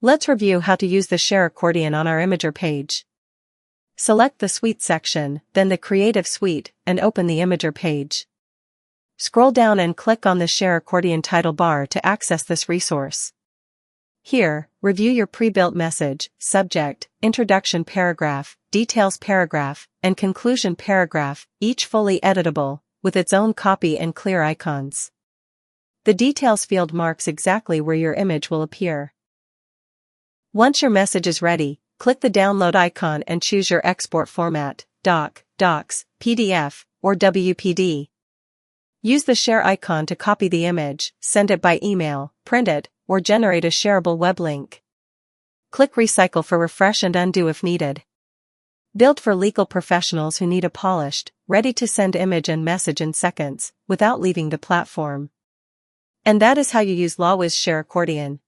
Let's review how to use the Share accordion on our Imager page. Select the Suite section, then the Creative Suite, and open the Imager page. Scroll down and click on the Share accordion title bar to access this resource. Here, review your pre-built message, subject, introduction paragraph, details paragraph, and conclusion paragraph, each fully editable, with its own copy and clear icons. The details field marks exactly where your image will appear. Once your message is ready, click the download icon and choose your export format, doc, docs, PDF, or WPD. Use the share icon to copy the image, send it by email, print it, or generate a shareable web link. Click Recycle for refresh and undo if needed. Built for legal professionals who need a polished, ready-to-send image and message in seconds, without leaving the platform. And that is how you use LawWiz Share Accordion.